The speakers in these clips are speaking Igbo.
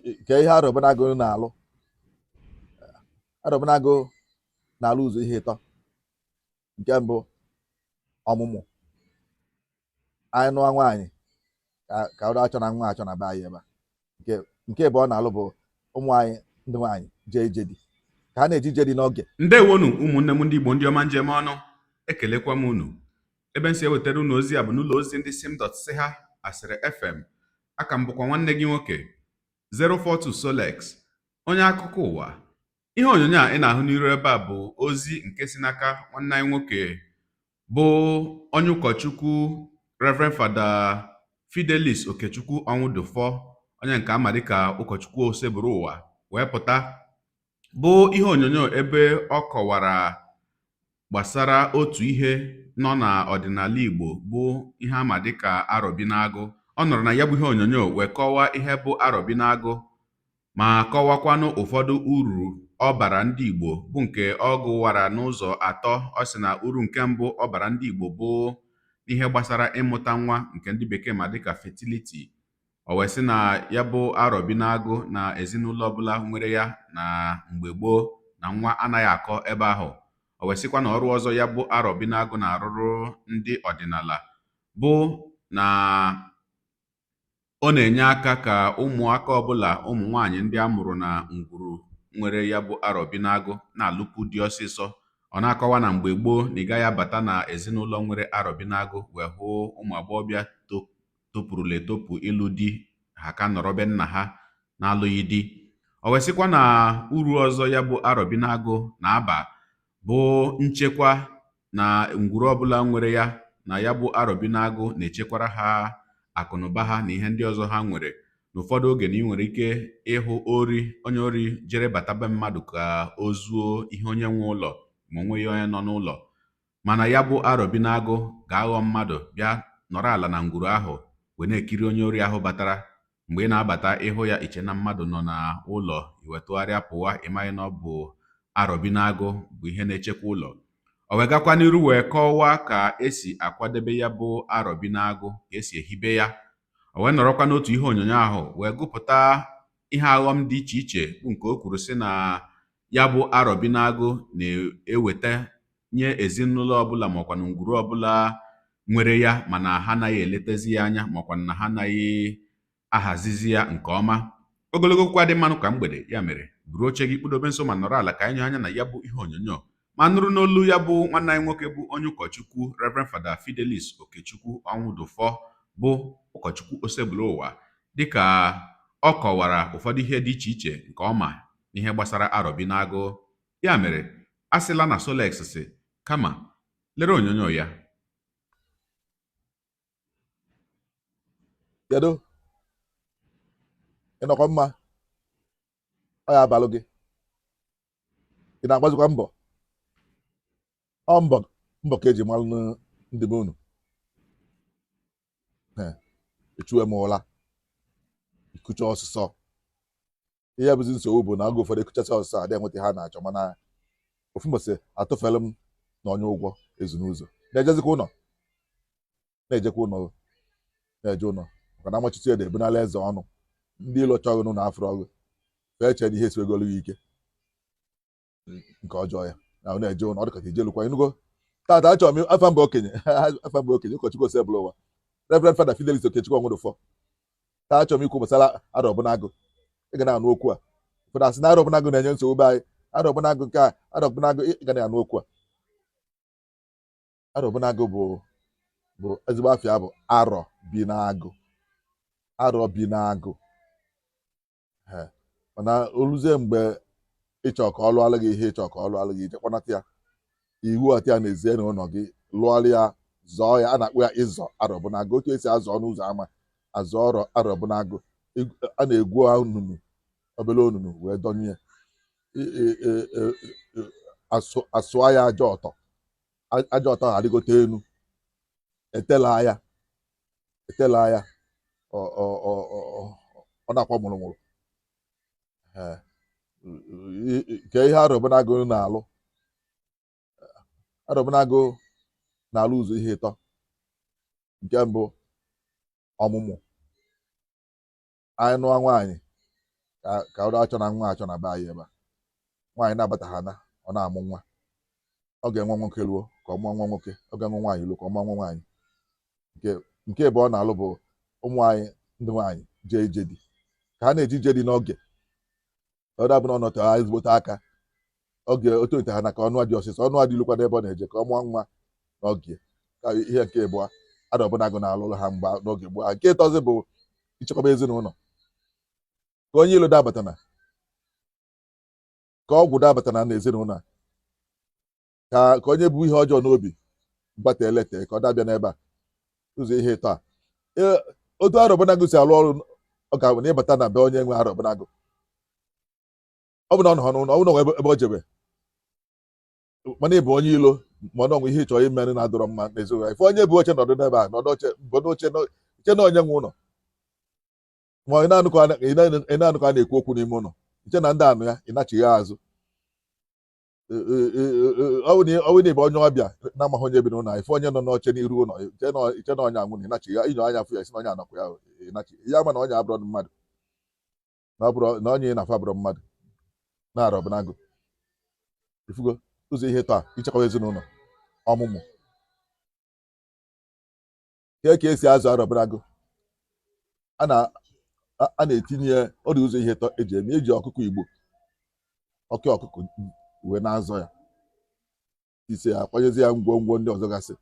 Nke ihe arọbụnagụ na-alụ arọbụnagụ na-alụ ụzọ ihe ịtọ. Nke mbụ, ọmụmụ. Anyị nụọ nwaanyị ka ụra achọ na nwa achọ na be anyị ebe a. Nke bụ ọ na-alụ bụ ụmụ anyị ndị nwaanyị jee ije di ka ha na-eji ije di n'oge. Ndewonu ụmụnne m ndị Igbo ndị ọma njem ọnụ, ekelekwa m unu. Ebe m si ewetara unu ozi a bụ n'ụlọ ozi ndị sim.si ha asịrị FM. Aka m bụkwa nwanne gị nwoke 042 Solex, onye akụkọ ụwa. Ihe onyonyo a ị na-ahụ n'iru ebe a bụ ozi nke si n'aka nwanne anyị nwoke bụ onye ụkọchukwu Reverend Fada Fidelis Okechukwu Ọnwụdụfọ, onye nke ama dịka ụkọchukwu osebụrụ ụwa, wee pụta bụ ihe onyonyo ebe ọ kọwara gbasara otu ihe nọ n'ọdịnala Igbo bụ ihe ama dịka arọbinagụ. Ọ nọrọ na ya bụ ihe onyonyo wee kọwaa ihe bụ arọbinagụ ma kọwakwanụ ụfọdụ uru ọ bara ndị Igbo bụ nke ọ gụwara n'ụzọ atọ. Ọ sị na uru nke mbụ ọ bara ndị Igbo bụ ihe gbasara ịmụta nwa nke ndị bekee ma dịka fertility. O wee sị na ya bụ arọbinagụ na ezinụlọ ọbụla nwere ya na mgbe gboo na nwa anaghị akọ ebe ahụ. O wee sịkwa na ọrụ ọzọ ya bụ arọbinagụ na-arụrụ ndị ọdịnala bụ na ọ na-enye aka ka ụmụaka ọbụla, ụmụ nwaanyị ndị a mụrụ na ngwuru nwere ya bụ arọbinagụ na-alụpụ di ọsịsọ. Ọ na-akọwa na mgbe gboo na ị gaghị abata na ezinụlọ nwere arọbinagụ wee hụ ụmụ agbọghọbịa topurula etopụ ịlụ di, ha ka nọrọ be nna ha na-alụghị di. O wee sịkwa na uru ọzọ ya bụ arọbinagụ na-aba bụ nchekwa, na ngwuru ọbụla nwere ya na ya bụ arọbinagụ na-echekwara ha akụnụba ha na ihe ndị ọzọ ha nwere. N'ụfọdụ oge na ị nwere ike ịhụ onye ori jere bata be mmadụ ka o zuo ihe onye nwe ụlọ ma o nweghị onye nọ n'ụlọ, mana ya bụ arọbinagụ ga-aghọ mmadụ bịa nọrọ ala na ngwuru ahụ wee na-ekiri onye ori ahụ batara. Mgbe ị na-abata ịhụ ya iche na mmadụ nọ n'ụlọ, iwetụgharịa pụwa, ịmaghị na ọ bụ arọbinagụ bụ ihe na-echekwa ụlọ. O wee gakwa n'iru wee kọwaa ka esi akwadebe ya bụ arọbinagụ, ka esi ehibe ya. O wee nọrọkwa n'otu ihe onyonyo ahụ wee gụpụta ihe aghọm dị iche iche bụ nke o kwuru sị na ya bụ arọbinagụ na-eweta nye ezinụlọ ọbụla makwanụ ngwuru ọbụla nwere ya mana ha anaghị eletezi ya anya makwanụ na ha anaghị ahazizi ya nke ọma. Ogologo okwu adị mmanụ ka mgbede, ya mere buru oche gị kpụdobe nso ma nọrọ ala ka anyị nye anya na ya bụ ihe onyonyo ma nụrụ n'olu ya bụ nwanne anyị nwoke bụ onye ụkọchukwu Reverend Fada Fidelis Okechukwu Ọnwụdụfọ bụ ụkọchukwu osebụrụ ụwa, dịka ọ kọwara ụfọdụ ihe dị iche iche nke ọma n'ihe gbasara arọbinagụ. Ya mere a sịla na Solex si kama lere onyonyo ya. Kedu ịnọkwa mma? Ọ ya abalụ gị, ị na-agbazikwa mbọ? Ọ mbọ ka eji malụ ndị be unu. Echue m ụla, ikucha ọsịsọ. Ihe bụzi nsogbu bụ na oge ụfọdụ ekuchasị ọsịsọ adị enweta ha na-achọ, mana ofu mbọsị atụfere m na onye ụgwọ ezinụzọ na-ejezikwa ụlọ na-ejekwa ụlọ na-eje ụlọ maka na amachite ede ebunala eze ọnụ. Ndị ilo chọghị n'ụlọ afọ ọgụ fee che na ihe esiwegolu ya ike nke ọjọọ ya na na-eje ụlọ. Ọ dịka ijelukwa ịnụgo tata achọrọ m afa mba okenye afa mba okenye ụkọchukwu osebụrụ ụwa Reverend Fada Fidelis Okechukwu Ọnwụdụfọ. Taa achọrọ m ikwu gbasara arọbụnagụ. Ị ga na-anụ okwu a, ụfọdụ asị na arọbụnagụ na-enye nsogbu be anyị. Arọbụnagụ nke a, arọbụnagụ, ị ga na-anụ okwu a. Arọbụnagụ bụ ezigbo afịa, bụ arọ bi n'agụ. Arọ bi n'agụ. Mana oluzie mgbe ịchọ ka ọ lụọlụ gị ihe, ịchọ ka ọ lụọlụ gị, ijekwanata ya iwu ọtị ya n'ezie na ụlọ gị, lụọlụ ya, zọọ ya. A na-akpọ ya ịzọ arọbụnagụ. Otu esi azọ n'ụzọ ama azọ arọbụnagụ, a na-egwu onunu, obere onunu wee dọnye asụa ya aja ọtọ. Aja ọtọ ha adịgote enu, etela ya ọ na-akwa mụrụmụrụ. Nke ihe arọbụnagụ na-alụ, arọbụnagụ na-alụ ụzọ ihe ịtọ. Nke mbụ, ọmụmụ. Anyị nụọ nwaanyị ka ọ achọ na nwa achọ na be anyị ebe a nwaanyị na-abata ha na ọ na-amụ nwa ọ ga-enwe nwoke ruo ka ọ mụọ nwa nwoke ọ ga-enwe nwaanyị ruo ka ọ mụọ nwa nwaanyị nke ebe ọ na-alụ bụ ụmụ anyị ndị nwaanyị jee ije di ka ha na-eji ije di n'oge ọ dabụ na ọnọtụ ha ezigbote aka oge o tolite ha na ka ọnụ dị ọsịsọ ọnụ dị ilukwa n'ebe ọ na-eje ka ọ mụọ nwa n'oge ka ihe nke abụọ adọbụnagụ na-alụlụ ha mgba n'oge gboo ha nke ịtọzi bụ ichekwaba ezinụlọ ka onye ilo dabatana ka ọgwụ dabatana na ezinụlọ ka onye bụ ihe ọjọọ n'obi gbata elete ka ọ dabịa n'ebe a ụzọ ihe ịtọ a otu arọbụnagụ si alụ ọrụ ọ ga-abụ na ịbata na be onye nwe arọbụnagụ ọ bụ na ọ nọ n'ụlọ ọ bụ na ebe o jebe mana ịbụ onye ilo ma ọ nwe ihe ịchọ imerụ na-adọrọ mma n'ezinụlọ ife onye bụ oche nọdụ n'ebe a nọdụ oche na onye nwe ụlọ ma ị na-anụ ka a na-ekwu okwu n'ime ụlọ iche na ndị anụ ya ị nachighị azụ ọ bụ na ịbụ onye ọbịa na-amaghị onye bi n'ụlọ ife onye nọ n'oche n'iru ụlọ iche na onye anwụ na ịnachighị inyo anya fụ ya isi na onye anọkwa ya ịnachi ya ma na onye abụrụ mmadụ na onye ị na-afọ abụrụ mmadụ na-arọbụnagụ ifugo ụzọ ihe taa ichekwa ezinụlọ ọmụmụ ka esi azụ arọbụnagụ a na-etinye ọdụ ụzọ ihe eji eme eji ọkụkọ Igbo ọkụkọ wee na-azọ ya ise ya kwanyezi ya ngwongwo ndị ọzọ gasị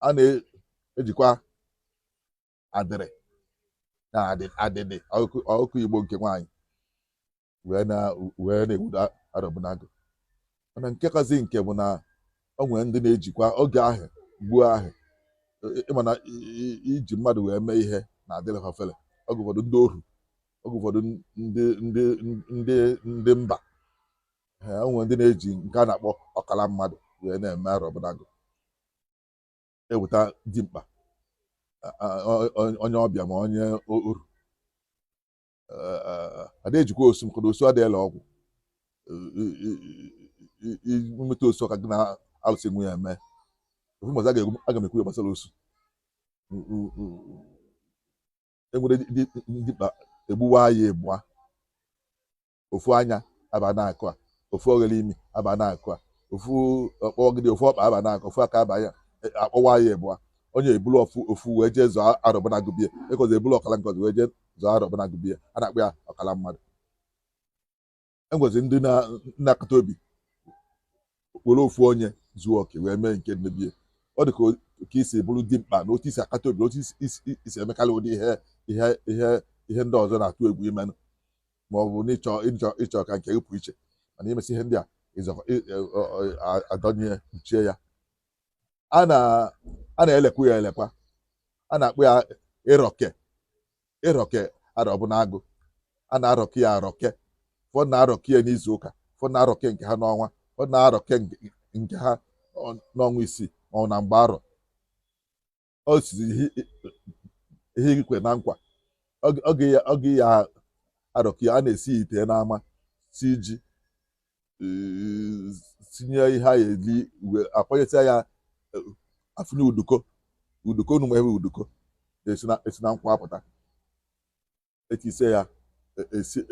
a na-ejikwa adịrị na adịdị ọkụkọ Igbo nke nwaanyị wee na-ewudo arọbụnagụ mana nke kazi nke bụ na o nwere ndị na-ejikwa oge ahụ gbuo ahụ ịmana iji mmadụ wee mee ihe na-adịrị ha ofele oge ụfọdụ ndị ohu oge ụfọdụ ndị mba o nwere ndị na-eji nke a na-akpọ ọkala mmadụ wee na-eme arọbụnagụ eweta dimkpa onye ọbịa ma onye oru ada ejikwa osu maka na osu adịghịla ọgwụ imeta osu ka gị na alụsị nwe ya eme ofu mbọchị aga m ekwu gbasara osu enwere dimkpa egbuwa ya egbua ofu anya aba na-akụ a ofu oghere imi aba na-akụ a ofu ọkpọgide ofu ọkpa aba na-akụ ofu aka aba ya akpọwa ya egbua onye ebulu ofu wee jee zọọ arọbụnagụ bie ịkọzi ebulu ọkala nkọzi wee jee zọọ arọbụnagụ bie a na-akpọ ya ọkala mmadụ enwezi ndị na-akata obi were ofu onye zuo oke wee mee nke nnebie ọ dị ka isi bụrụ dimkpa na otu isi akata obi otu isi emekarị ụdị ihe ndị ọzọ na-atụ egwu imenụ ma ọ bụ na ịchọ ka nke gị pụ iche mana imesi ihe ndị a adọnye kpuchie ya a na-elekwa ya elekwa a na-akpọ ya ịrọke arọbụnagụ a na-arọke ya arọke ụfọdụ na-arọke ya n'izu ụka ụfọdụ na-arọke nke ha n'ọnwa ụfọdụ na-arọke nke ha n'ọnwa isii ma ọ na mgbe arọ o sizi ihe ikwe na nkwa oge ya arọke ya a na-esi ite n'ama si ji tinye ihe a eli wee akwanyesịa ya afụnye uduko unu ma ebe uduko esi na nkwa apụta etise ya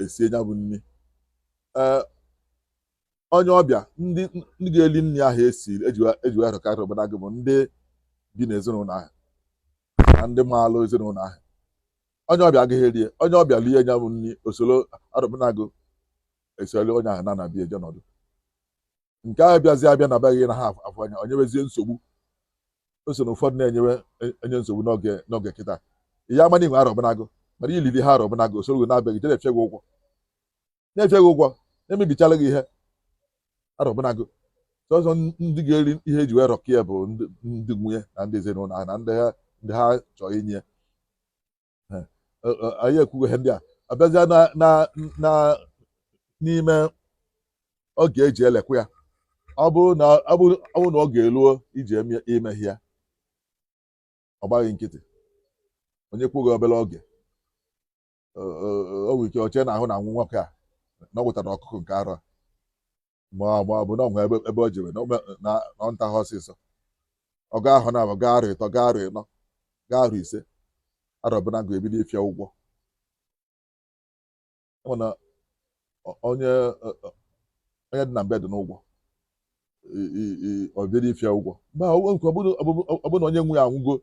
esie ya bụ nri onye ọbịa ndị ga-eli nri ahụ eji wee arọka arọbụnagụ bụ ndị bi n'ezinụlọ ahụ na ndị maalụ ezinụlọ ahụ onye ọbịa agaghị erie onye ọbịa lie ya bụ nri osoro arọbụnagụ esoli onye ahụ na-anabịa eje nọdụ nke ahụ bịazi abịa na abaghị na ha afọ anya onye wezie nsogbu o so na ụfọdụ na-enye nsogbu n'oge kịta ya ama na inwe arọbụnagụ mana ilili ha arọbụnagụ osoro na-abịaghị je na-efie gị ụgwọ na-emebichala gị ihe arọbụnagụ sọsọ ndị ga-eri ihe eji wee rọkie bụ ndị nwunye na ndị ezinụlọ ha na ndị ha chọrọ inye anyị ekwugo ihe ndị a abịazịa n'ime oge eji elekwa ya ọ bụ na ọ ga-eluo iji imehie ya ọ gbaghị nkịtị onye kwughị obere oge o nwere ike oche na ahụ na nwụ nwoke a na ọ wetara ọkụkọ nke arọ ma ọ bụ na ọnwa ebe o jebe na nta ha ọsịsọ ọ ga ahụ na abụ gaa arụ ịtọ gaa arụ ịnọ gaa arụ ise arọbụnagụ ebido ịfịa ụgwọ ọ na onye onye dị na mbe dị n'ụgwọ ọ bịara ifia ụgwọ mgbe nke ọ bụrụ na onye nwe ya anwụgo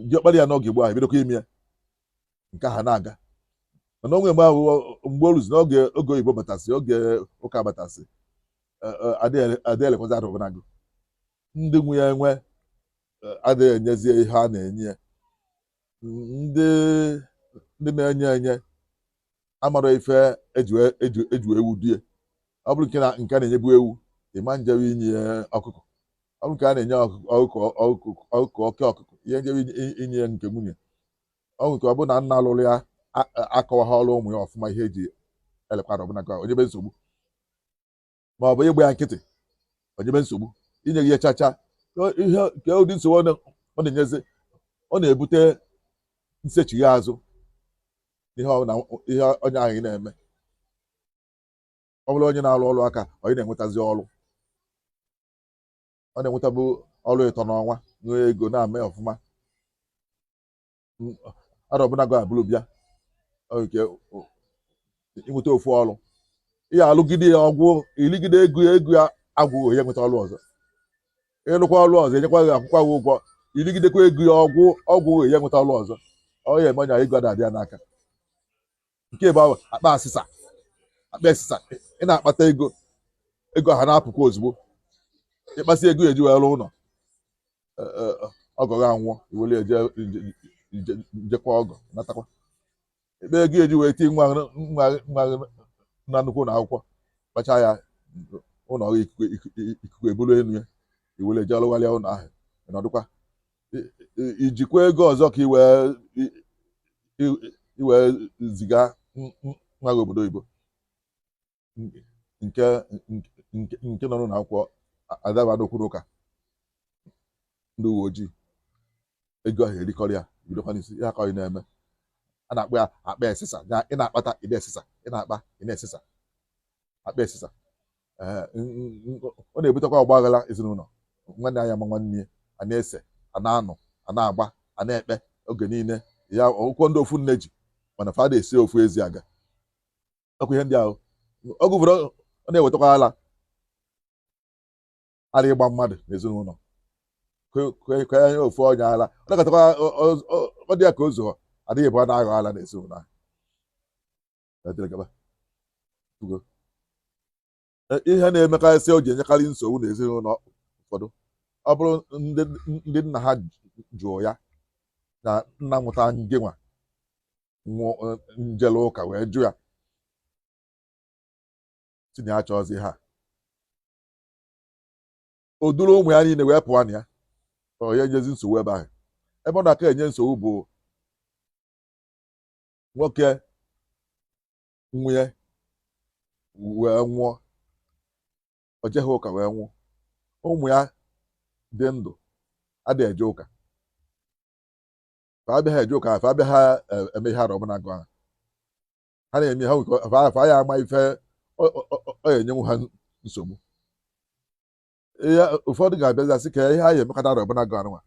ji ọkpara ya n'oge gboo ahụ ebidokwa ime ya nke aha na-aga mana onwe mgbe ahụ mgbe o ruzi n'oge oge oyibo batasị oge ụka batasị adịghị elekwazi arụ ọbụnagụ ndị nwe ya enwe adịghị enyezie ihe a na-enye ya ndị na-enye enye amara ife eju ewu die ọ bụrụ nke a na-enyebu ewu ịma njewe inye ọkụkọ ọ bụrụ nke a na-enye ọkụkọ oke ọkụkọ ihe njewe inye nke nwunye ọ nwere nke ọ bụrụ na nna alụrụ ya akọwaghị ọrụ ụmụ ya ọfụma ihe eji elekwara ọbụnagụ onye be nsogbu ma ọ bụ ịgba ya nkịtị onyebe nsogbu inye gị ihe chacha ihe nke ụdị nsogbu ọ na-enyezi ọ na-ebute nsechighi azụ ihe onye ahụ ị na-eme ọ bụrụ onye na-alụ ọrụ aka onye na-enwetazi ọrụ ọ na-enwetabu ọrụ ịtọ n'ọnwa nwee ego na-ame ọfụma arụ ọbụnagụ abụrụ bịa nke inweta ofu ọrụ ihe alụgide ya ọgwụ iligide ego ya agwụghị onye nweta ọrụ ọzọ ịrụkwa ọrụ ọzọ enyekwa gị akwụkwọ gị ụgwọ irigidekwa ego ya ọgwụ onye nweta ọrụ ọzọ ọ ya eme ọnya ego adadị ya n'aka nke bụ akpa asịsa ị na-akpata ego ha na-apụkwa ozugbo ịkpasị ego eji wee rụọ ụlọ ọgọ gị anwụọ iwere njekwa ọgọ natakwa ebe ego eji wee tinye nwa na nnukwu ụlọ akwụkwọ kpacha ya ụlọ ọrụ ikuku ebulu elu ya iwere je ọrụgharịa ụlọ ahụ nọdụkwa ijikwa ego ọzọ ka iwee ziga nwa gị obodo oyibo nke nọ n'ụlọ akwụkwọ adaba n'okwu ụka ndị uwe ojii ego ahụ erikọrọ ya bidokwa n'isi ya ka ọ na-eme a na-akpọ ya akpa esisa ị na-akpata ide esisa ị na-akpa ị na-esisa akpa esisa ọ na-ebutekwa ọgba aghara ezinụlọ nwanne anya ma nwanne ya a na-ese a na-anụ a na-agba a na-ekpe oge niile ya ọgwụkwọ ndị ofu nne ji mana fada esi ofu ezi aga ọkwa ihe ndị ahụ oge ụfọdụ ọ na-ewetakwa ala ịgba mmadụ n'ezinụlọ kwenye anya ofu onye ala ọ na-akatakwa ọ dị ya ka o zughọ adịghị bụ a na-aghọ ala n'ezinụlọ ahụ ihe na-emekarịsị o ji enyekarị nsogbu n'ezinụlọ ụfọdụ ọ bụrụ ndị nna ha jụọ ya na nna nwụta ngịnwa njele ụka wee jụ ya tinye ya chọọzi ha o duru ụmụ ya niile wee pụọ na ya onye nyezi nsogbu ebe ahụ ebe ọ na-aka enye nsogbu bụ nwoke nwunye wee nwụọ o jeghị ụka wee nwụọ ụmụ ya dị ndụ adịghị eje ụka fa abịaghị eje ụka fa abịaghị eme ihe arụ ọbụla agụ ahụ ha na-eme ha fa ya ama ife ọ enyenwu ha nsogbu ụfọdụ ga-abịazi asị ka ihe anyị emekọta arụ ọbụla agụ anụnwa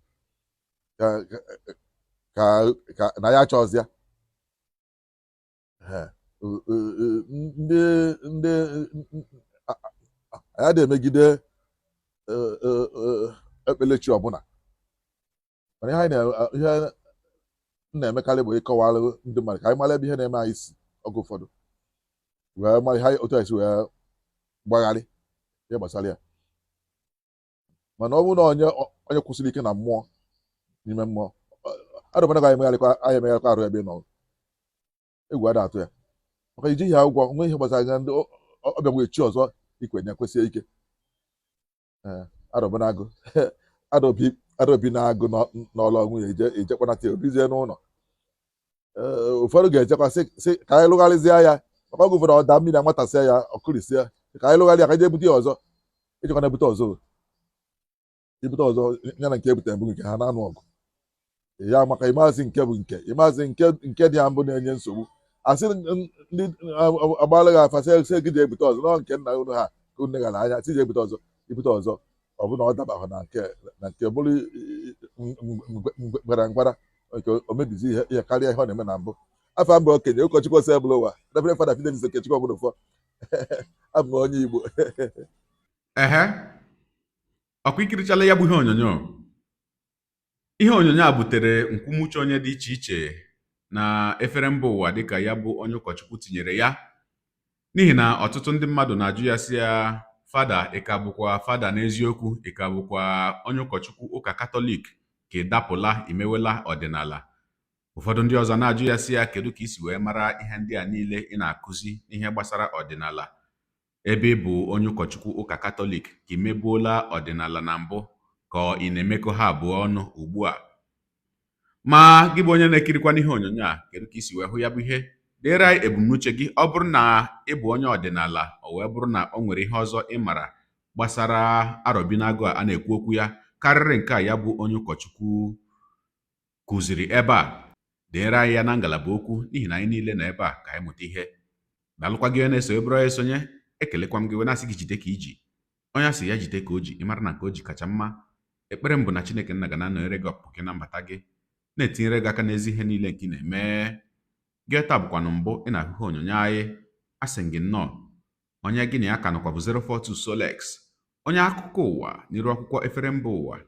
ka na ya chọọzi ya ndị anyị na-emegide ekpelechi ọbụla mana ihe na-emekarị bụ ịkọwara ndị mmadụ ka anyị mara ebe ihe na-eme anyị si oge ụfọdụ wee mara ihe otu anyị si wee gbagharị ihe gbasara ya mana ọ bụrụ na onye kwụsịrị ike na mmụọ n'ime mmụọ adụbana ga anyị emegharịkwa arụ ebe ị nọ egwu ada atụ ya maka ijighị ya ụgwọ nwe ihe gbasara ndị ọbịa nwe chi ọzọ ikwenye kwesịrị ike adọbanagụ adobi na-agụ n'ọlụ nwunye ejekwanata obizie n'ụlọ ụfọdụ ga-ejekwa sị ka anyị lụgharịzie ya maka ọgụ ụfọdụ ọda mmiri amatasịa ya ọkụrisịa ka anyị lụgharịa ka je ebute ya ọzọ ejekwana ebute ọzọ ya na nke ebutere mbụ nke ha na-anụ ọgụ ya maka ịmazi nke bụ ịmazi nke dị ya mbụ na-enye nsogbu asị ndị agbara gị afa sị gị je ebute ọzọ nọ nke nna unu ha ka unu gara anya si je ebute ọzọ ọ bụ na ọ dabahụ na nke bụrụ ngwara nke o mebizi ihe karịa ihe ọ na-eme na mbụ afọ mba okenye ụkọchukwu ose bụrụ ụwa Reverend Fada Fidelis Okechukwu Ọgbụnụfọ abụ m onye Igbo ehe ọkwa ikirichala ya bụ ihe onyonyo a butere nkwumuche onye dị iche iche na efere mba ụwa dịka ya bụ onye ụkọchukwu tinyere ya, n'ihi na ọtụtụ ndị mmadụ na-ajụ ya si ya, fada ị ka bụkwa fada n'eziokwu, ị ka bụkwa onye ụkọchukwu ụka katọlik ka ị dapụla imewela ọdịnala. Ụfọdụ ndị ọzọ na-ajụ ya si ya, kedu ka isi wee mara ihe ndị a niile ị na-akụzi n'ihe gbasara ọdịnala, ebe ị bụ onye ụkọchukwu ụka katọlik ka ị mebuola ọdịnala na mbụ ka ị na-emekọ ha abụọ ọnụ ugbu a. Ma gị bụ onye na-ekirikwa n'ihe onyonyo a, kedu ka isi wee hụ ya bụ ihe? Deere anyị ebumnuche gị. Ọ bụrụ na ị bụ onye ọdịnala, o wee bụrụ na o nwere ihe ọzọ ị mara gbasara arọbinago a na-ekwu okwu ya karịrị nke a ya bụ onye ụkọchukwu kụziri ebe a, deere anyị ya na ngalaba okwu, n'ihi na anyị niile nọ ebe a ka anyị mụta ihe. Daalụkwa gị onye na-eso ebụrụ ya esonye. Ekelekwa m gị wee na-asị gị jide ka iji. Onye asị ya jide ka o ji, ị mara na nke o ji kacha mma. Ekpere m bụ na Chineke nna ga na-anọnyere gị ọpụpụ gị na mbata gị, na-etinyere gị aka n'ezi ihe niile nke ị na-eme. Gị taa bụkwanụ mbụ ị na-ahụ ihe onyonyo anyị, asị gị nnọọ. Onye gị na ya ka nọkwa bụ 042 Solex, onye akụkọ ụwa n'iru akwụkwọ efere mba ụwa.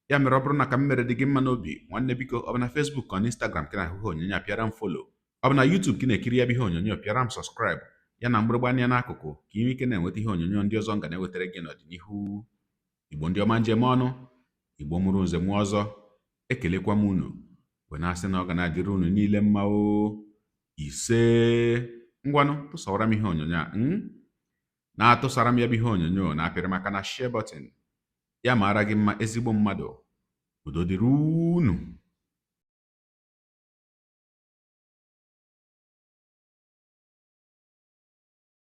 Ya mere ọ bụrụ na ka m mere dị gị mma n'obi, nwanne biko, ọ bụ na Facebook ka ọ na Instagram ka na-ahụ ihe onyonyo a, pịara m folo. Ọ bụ na YouTube ka ị na-ekiri ya bụ ihe onyonyo, pịara m sọskraịbụ ya na mgbịrịgba anya n'akụkụ ka ị nwee ike na-enweta ihe onyonyo ndị ọzọ m ga na-ewetara gị n'ọdịnihu. Igbo ndị ọma njem ọnụ, Igbo mụrụ nze mụọ ọzọ, ekelekwa m unu wee na-asị na ọ ga na-adịrị unu niile mma o. Ise ngwanụ tụsawara m ihe onyonyo a na-atụsara m ya bụ ihe onyonyo na-apịrị maka na share button ya mara gị mma ezigbo mmadụ. Udo dịrị unu.